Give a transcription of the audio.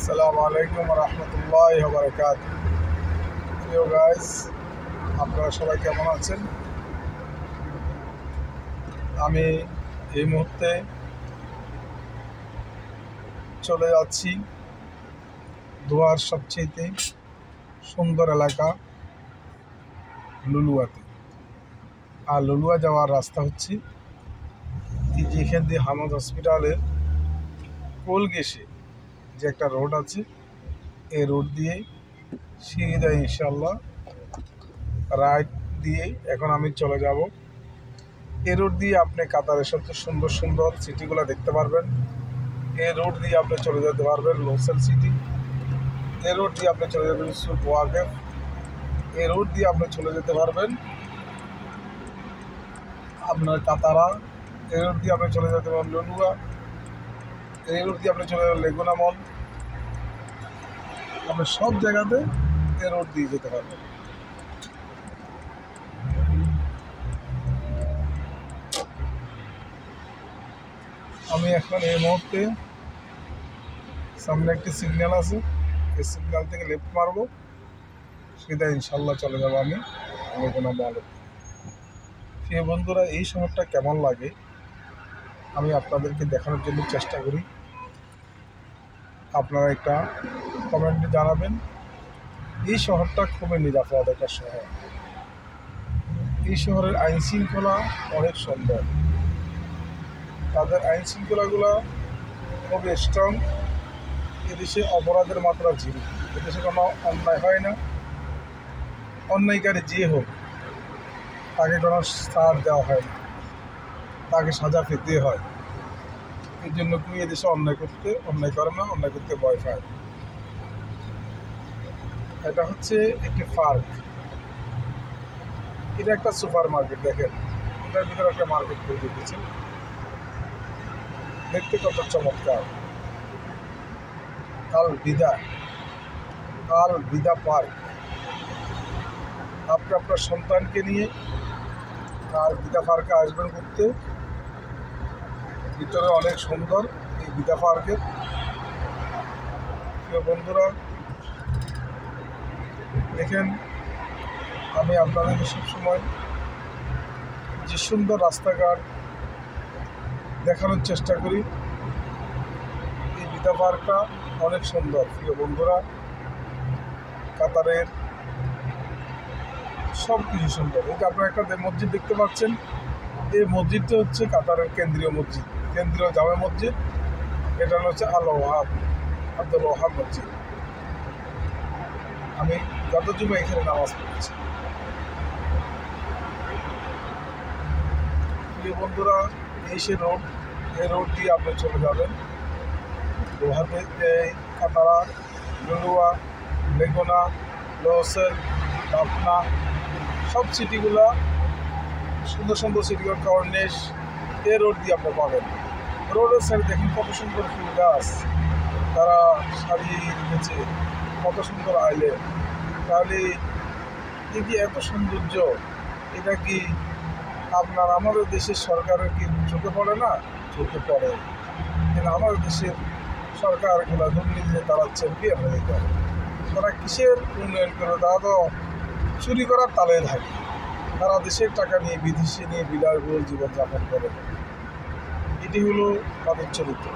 আসসালামু আলাইকুম রহমতুল্লাহি ওয়া বারাকাতুহু। প্রিয় গাইস, আপনারা সবাই কেমন আছেন? আমি এই মুহূর্তে চলে যাচ্ছি দোহার সবচেয়ে সুন্দর এলাকা লুলুয়াতে। আর লুলুয়া যাওয়ার রাস্তা হচ্ছে এই যেখান দিয়ে হামদ হসপিটালের কোল ঘেঁষে যে একটা রোড আছে, এই রোড দিয়ে সিঁড়ি দেয় ইনশাল্লাহ রাইট দিয়ে এখন আমি চলে যাব। এই রোড দিয়ে আপনি কাতারের সবচেয়ে সুন্দর সুন্দর সিটিগুলো দেখতে পারবেন। এই রোড দিয়ে আপনি চলে যেতে পারবেন লোসাল সিটি। এই রোড দিয়ে আপনি চলে যাবেন সুক ওয়াকেফ। এই রোড দিয়ে আপনি চলে যেতে পারবেন আপনার কাতারা। এই রোড দিয়ে আপনি চলে যেতে পারবেন লুলুয়া। এই রোড দিয়ে আপনি চলে যাবেন লেগুনা মল। আপনি সব জায়গাতে এই রোড দিয়ে যেতে পারবেন। আমি এখন এই মুহূর্তে সামনে একটি সিগন্যাল আছে, এই সিগন্যাল থেকে লেফট মারবো, সেটা ইনশাল্লাহ চলে যাবো আমি লেগুনা মলে। প্রিয় বন্ধুরা, এই শহরটা কেমন লাগে আমি আপনাদেরকে দেখানোর জন্য চেষ্টা করি। আপনারা একটা কমেন্টে জানাবেন। এই শহরটা খুবই নিরাপদ একটা শহর। এই শহরের আইন শৃঙ্খলা অনেক সুন্দর। তাদের আইন শৃঙ্খলাগুলো খুবই স্ট্রং। এদেশে অপরাধের মাত্রা জিরো। এদেশে কোনো অন্যায় হয় না। অন্যায়কারী যে হোক তাকে কোনো ছাড় দেওয়া হয় না, তাকে সাজা পেতে হয়। এই জন্য কেউ এদেশে অন্যায় করে না, অন্যায় করতে ভয় পায়। এটা হচ্ছে একটি পার্ক, এটা একটা সুপার মার্কেট। দেখেন, এটার ভিতরে একটা মার্কেট করে দিতেছে, দেখতে কত চমৎকার। আল বিদা পার্ক। আপনি আপনার সন্তানকে নিয়ে আল বিদা পার্কে আসবেন ঘুরতে। ভিতরে অনেক সুন্দর এই বিদা পার্কের। প্রিয় বন্ধুরা, দেখেন, আমি আপনাদেরকে সবসময় যে সুন্দর রাস্তাঘাট দেখানোর চেষ্টা করি। এই বিদা পার্কটা অনেক সুন্দর। প্রিয় বন্ধুরা, কাতারের সব কিছু সুন্দর। এই যে আপনারা একটা মসজিদ দেখতে পাচ্ছেন, এই মসজিদটা হচ্ছে কাতারের কেন্দ্রীয় মসজিদ, কেন্দ্রীয় জামে মসজিদ। এটা হচ্ছে আব্দুল ওয়াহাব মসজিদ। আমি গত জুমে এখানে নামাজ পড়েছি। প্রিয় বন্ধুরা, এই রোড, এই রোড দিয়ে আপনি চলে যাবেন দোহাতে। এই কাতারা, লুলুয়া, লেগুনা, লোসাল, পাবনা, সব সিটিগুলা সুন্দর সুন্দর সিটিগুলো, কর্নিশ, এই রোড দিয়ে আপনি পাবেন। রোডের সাইডে দেখেন কত সুন্দর ফুল গাছ তারা সাজিয়ে রেখেছে, কত সুন্দর আইল্যান্ড। তাহলে এই যে এত সৌন্দর্য, এটা কি আপনার আমাদের দেশের সরকারের কি চোখে পড়ে না? চোখে পড়ে, কিন্তু আমাদের দেশের সরকারগুলো দুর্নীতিতে তারা চ্যাম্পিয়ন হয়ে যায়। তারা কিসের উন্নয়ন করে? তারা তো চুরি করার তালে থাকে। তারা দেশের টাকা নিয়ে বিদেশে নিয়ে বিলাসবহুল জীবনযাপন করে। এটি হলো তাদের চরিত্র।